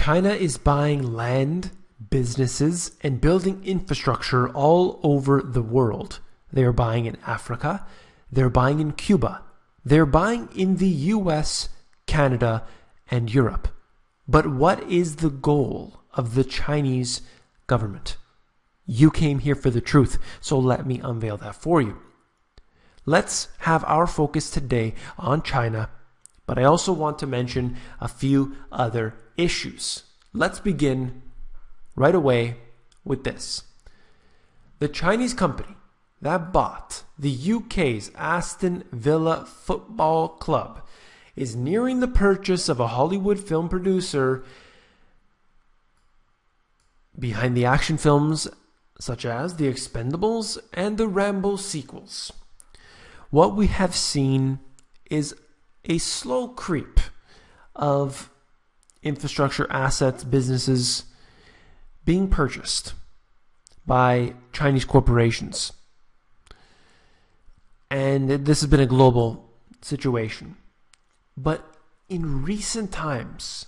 China is buying land, businesses, and building infrastructure all over the world. They are buying in Africa. They're buying in Cuba. They're buying in the US, Canada, and Europe. But what is the goal of the Chinese government? You came here for the truth, so let me unveil that for you. Let's have our focus today on China, but I also want to mention a few other issues. Let's begin right away with this. The Chinese company that bought the UK's Aston Villa Football Club is nearing the purchase of a Hollywood film producer behind the action films such as The Expendables and the Rambo sequels. What we have seen is a slow creep of infrastructure assets, businesses being purchased by Chinese corporations. And this has been a global situation. But in recent times,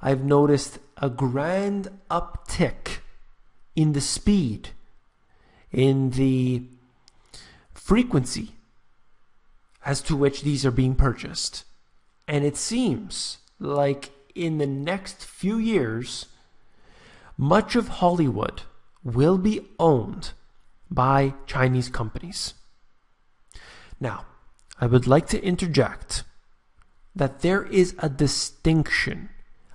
I've noticed a grand uptick in the speed, in the frequency as to which these are being purchased. And it seems like in the next few years, much of Hollywood will be owned by Chinese companies. Now, I would like to interject that there is a distinction.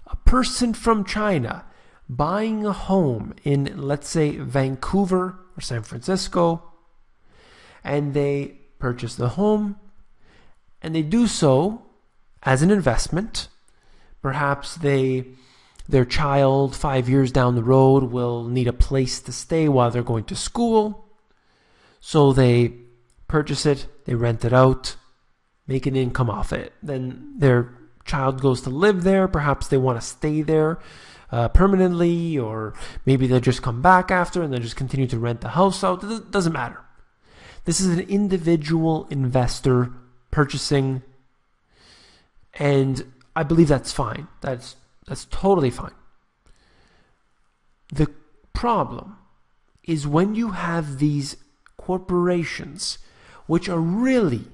A person from China buying a home in, let's say, Vancouver or San Francisco, and they purchase the home, and they do so as an investment. Perhaps their child 5 years down the road will need a place to stay while they're going to school. So they purchase it, they rent it out, make an income off it. Then their child goes to live there. Perhaps they want to stay there permanently, or maybe they'll just come back after and they'll just continue to rent the house out. It doesn't matter. This is an individual investor purchasing, and I believe that's fine. That's totally fine. The problem is when you have these corporations which are really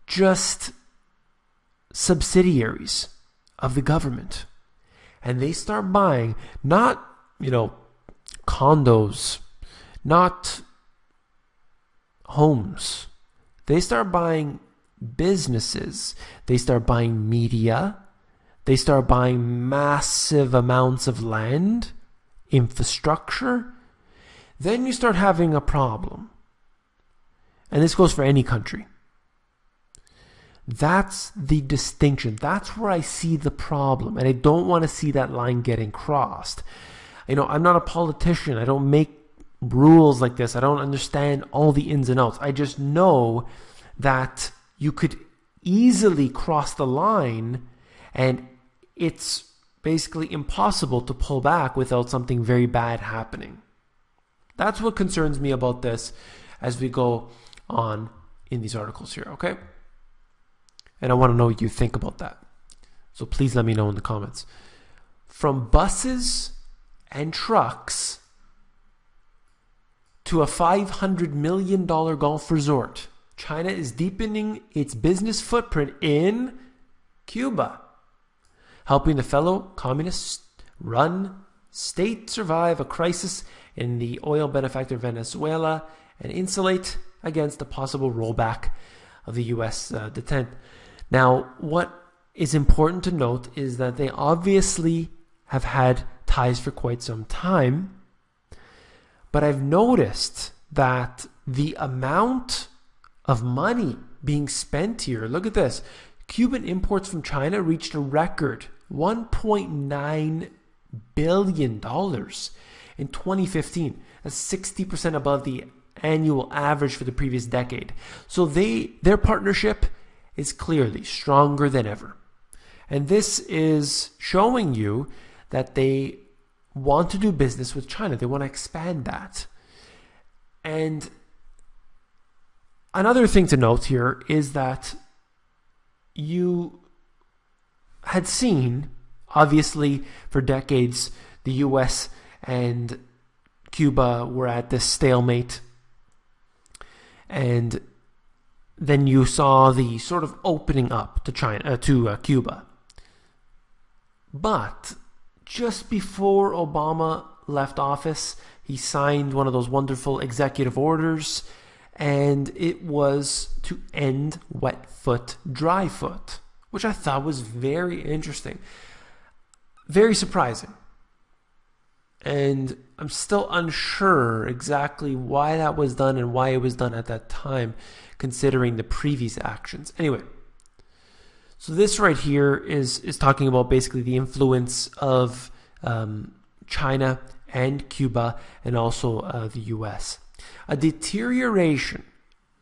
just subsidiaries of the government, and they start buying not, condos, not homes. They start buying businesses. They start buying media. They start buying massive amounts of land, infrastructure. Then you start having a problem. And this goes for any country. That's the distinction. That's where I see the problem. And I don't want to see that line getting crossed. I'm not a politician. I don't make rules like this. I don't understand all the ins and outs. I just know that you could easily cross the line, and it's basically impossible to pull back without something very bad happening. That's what concerns me about this as we go on in these articles here, okay? And I want to know what you think about that. So please let me know in the comments. From buses and trucks to a $500 million golf resort, China is deepening its business footprint in Cuba, helping the fellow communist-run state survive a crisis in the oil benefactor Venezuela and insulate against the possible rollback of the U.S. detent. Now, what is important to note is that they obviously have had ties for quite some time, but I've noticed that the amount of money being spent here, look at this, Cuban imports from China reached a record $1.9 billion in 2015. That's 60% above the annual average for the previous decade. So their partnership is clearly stronger than ever. And this is showing you that they want to do business with China. They want to expand that. And another thing to note here is that you had seen Obviously, for decades, the US and Cuba were at this stalemate. And then you saw the sort of opening up to Cuba. But just before Obama left office, he signed one of those wonderful executive orders, and it was to end wet foot, dry foot, which I thought was very interesting, very surprising. And I'm still unsure exactly why that was done and why it was done at that time, considering the previous actions. Anyway, so this right here is talking about basically the influence of China and Cuba and also the US. A deterioration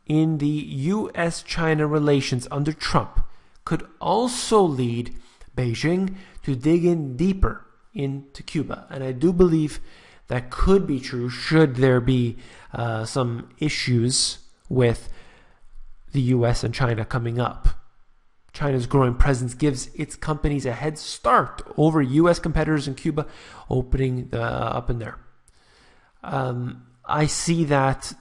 in the US-China relations under Trump could also lead Beijing to dig in deeper into Cuba. And I do believe that could be true should there be some issues with the US and China coming up. China's growing presence gives its companies a head start over US competitors in Cuba opening up in there. I see that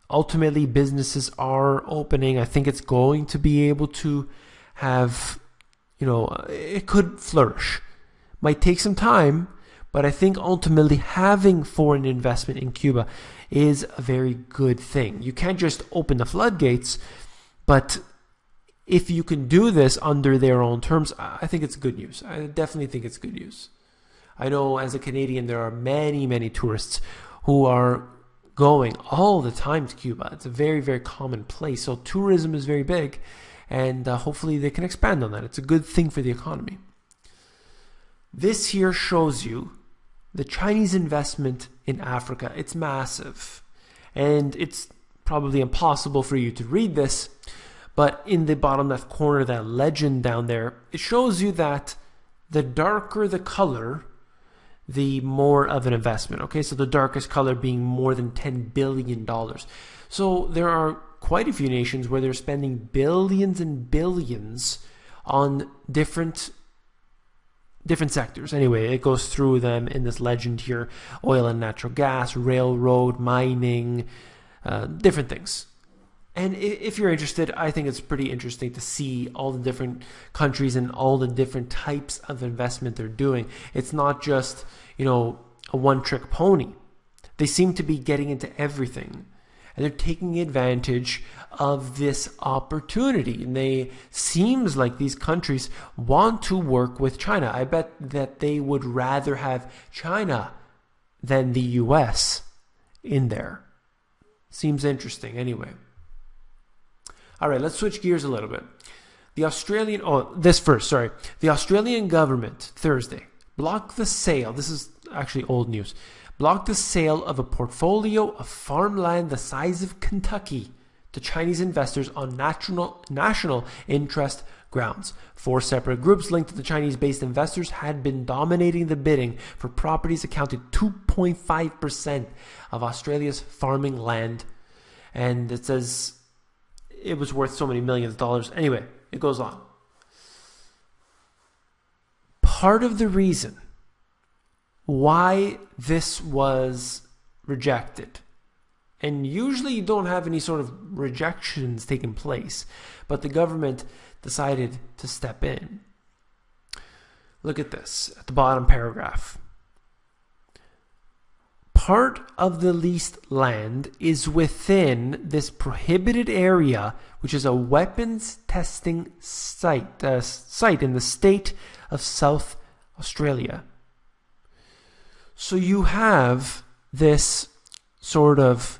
ultimately businesses are opening. I think it's going to be able to have, it could flourish. Might take some time, but I think ultimately having foreign investment in Cuba is a very good thing. You can't just open the floodgates, but if you can do this under their own terms, I think it's good news. I definitely think it's good news. I know as a Canadian, there are many, many tourists who are going all the time to Cuba. It's a very, very common place. So tourism is very big, and hopefully they can expand on that. It's a good thing for the economy. This here shows you the Chinese investment in Africa. It's massive. And it's probably impossible for you to read this, but in the bottom left corner, that legend down there, it shows you that the darker the color, the more of an investment. Okay, so the darkest color being more than $10 billion. So there are quite a few nations where they're spending billions and billions on different sectors. Anyway, it goes through them in this legend here: oil and natural gas, railroad, mining, different things. And if you're interested, I think it's pretty interesting to see all the different countries and all the different types of investment they're doing. It's not just, a one-trick pony. They seem to be getting into everything. And they're taking advantage of this opportunity. And seems like these countries want to work with China. I bet that they would rather have China than the US in there. Seems interesting anyway. All right, let's switch gears a little bit. The Australian government Thursday blocked the sale. This is actually old news. Blocked the sale of a portfolio of farmland the size of Kentucky to Chinese investors on national interest grounds. 4 separate groups linked to the Chinese-based investors had been dominating the bidding for properties accounting 2.5% of Australia's farming land. And it says it was worth so many millions of dollars. Anyway, it goes on. Part of the reason why this was rejected, and usually you don't have any sort of rejections taking place, but the government decided to step in. Look at this at the bottom paragraph. Part of the leased land is within this prohibited area, which is a weapons testing site in the state of South Australia. So you have this sort of,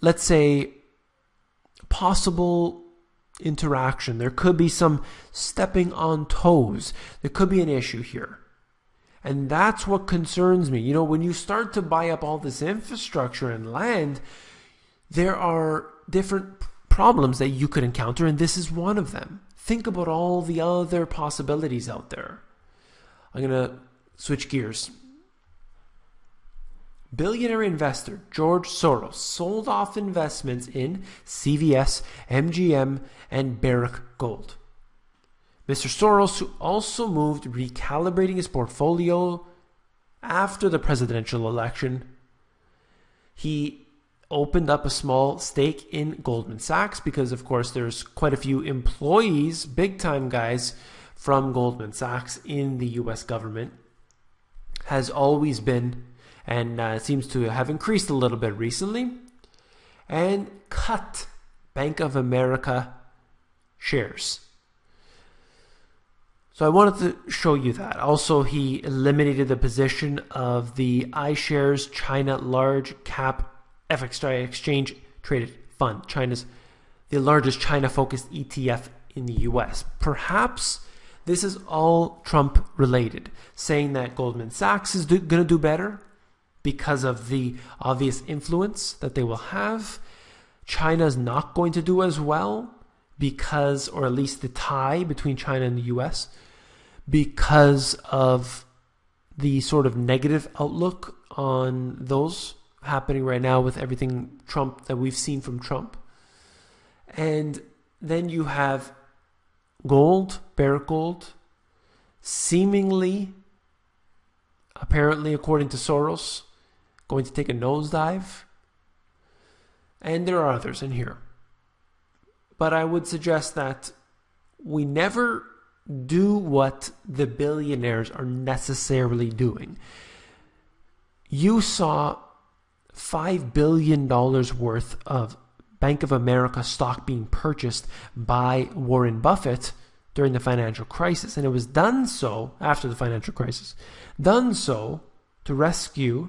let's say, possible interaction. There could be some stepping on toes. There could be an issue here. And that's what concerns me. When you start to buy up all this infrastructure and land, there are different problems that you could encounter, and this is one of them. Think about all the other possibilities out there. I'm going to switch gears. Billionaire investor George Soros sold off investments in CVS, MGM, and Barrick Gold. Mr. Soros, who also moved recalibrating his portfolio after the presidential election, he opened up a small stake in Goldman Sachs because, of course, there's quite a few employees, big-time guys from Goldman Sachs in the U.S. government. Has always been, and seems to have increased a little bit recently, and cut Bank of America shares. So I wanted to show you that. Also, he eliminated the position of the iShares China Large Cap FX Exchange Traded Fund, China's the largest China-focused ETF in the US. Perhaps this is all Trump related, saying that Goldman Sachs is going to do better because of the obvious influence that they will have. China's not going to do as well because, or at least the tie between China and the US, because of the sort of negative outlook on those happening right now with everything Trump that we've seen from Trump. And then you have gold, Barrick Gold, seemingly, apparently according to Soros, going to take a nosedive. And there are others in here. But I would suggest that we never do what the billionaires are necessarily doing. You saw $5 billion worth of Bank of America stock being purchased by Warren Buffett during the financial crisis. And it was done so, after the financial crisis, done so to rescue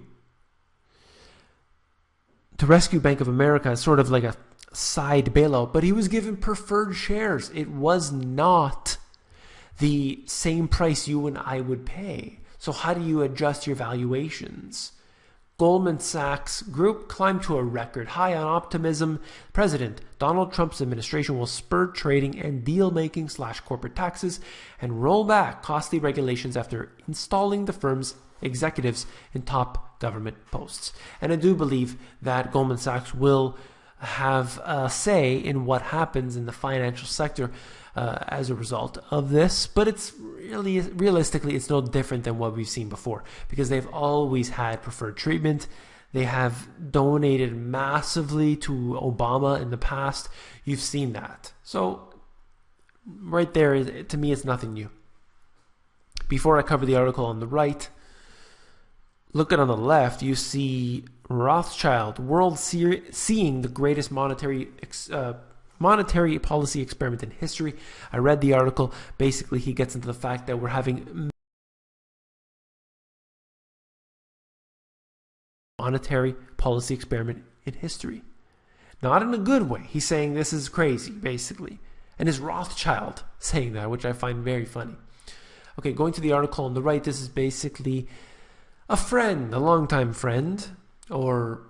Bank of America as sort of like a side bailout. But he was given preferred shares. It was not the same price you and I would pay. So how do you adjust your valuations? Goldman Sachs Group climbed to a record high on optimism. President Donald Trump's administration will spur trading and deal-making / corporate taxes and roll back costly regulations after installing the firm's executives in top government posts. And I do believe that Goldman Sachs will have a say in what happens in the financial sector as a result of this, but it's really, realistically, it's no different than what we've seen before because they've always had preferred treatment. They have donated massively to Obama in the past. You've seen that. So right there, to me, it's nothing new. Before I cover the article on the right, look at on the left, you see Rothschild, world seeing the greatest monetary policy experiment in history. I read the article. Basically, he gets into the fact that we're having monetary policy experiment in history. Not in a good way. He's saying this is crazy, basically. And it's Rothschild saying that, which I find very funny. Okay, going to the article on the right, this is basically a friend, a longtime friend, or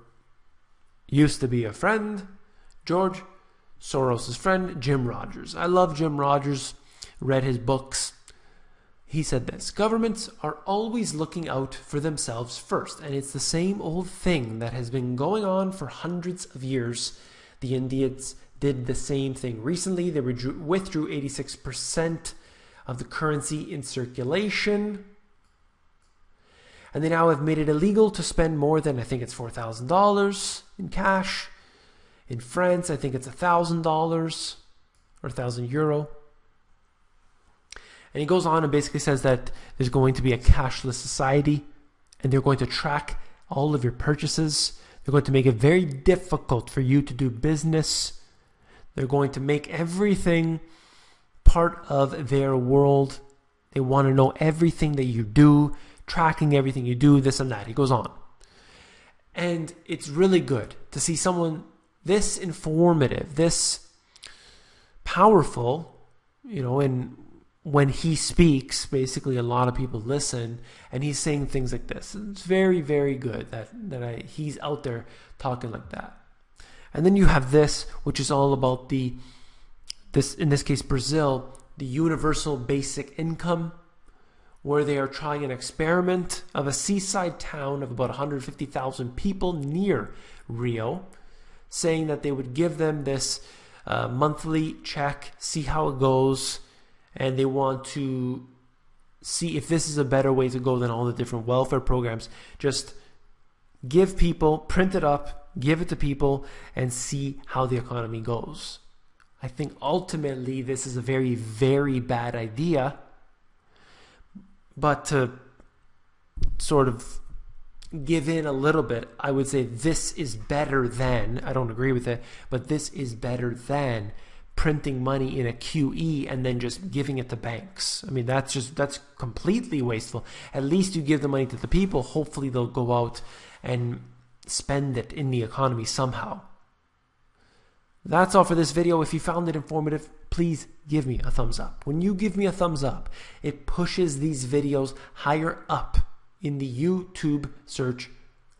used to be a friend, George Soros' friend, Jim Rogers. I love Jim Rogers, read his books. He said this: governments are always looking out for themselves first, and it's the same old thing that has been going on for hundreds of years. The Indians did the same thing recently. They withdrew 86% of the currency in circulation, and they now have made it illegal to spend more than, I think it's $4,000 in cash. In France, I think it's $1,000 or €1,000. And he goes on and basically says that there's going to be a cashless society and they're going to track all of your purchases. They're going to make it very difficult for you to do business. They're going to make everything part of their world. They want to know everything that you do, tracking everything you do, this and that. He goes on. And it's really good to see someone this informative, this powerful, and when he speaks, basically a lot of people listen, and he's saying things like this. It's very, very good that he's out there talking like that. And then you have this, which is all about this in this case Brazil, the universal basic income, where they are trying an experiment of a seaside town of about 150,000 people near Rio, saying that they would give them this monthly check, see how it goes, and they want to see if this is a better way to go than all the different welfare programs. Just give people, print it up, give it to people, and see how the economy goes. I think ultimately this is a very, very bad idea. But to sort of give in a little bit, I would say this is better than, I don't agree with it, but this is better than printing money in a QE and then just giving it to banks. I mean, that's completely wasteful. At least you give the money to the people. Hopefully they'll go out and spend it in the economy somehow. That's all for this video. If you found it informative, please give me a thumbs up. When you give me a thumbs up, it pushes these videos higher up in the YouTube search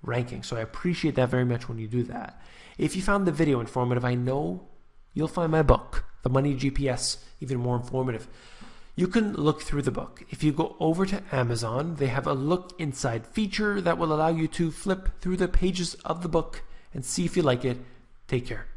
ranking. So I appreciate that very much when you do that. If you found the video informative, I know you'll find my book, The Money GPS, even more informative. You can look through the book. If you go over to Amazon, they have a look inside feature that will allow you to flip through the pages of the book and see if you like it. Take care.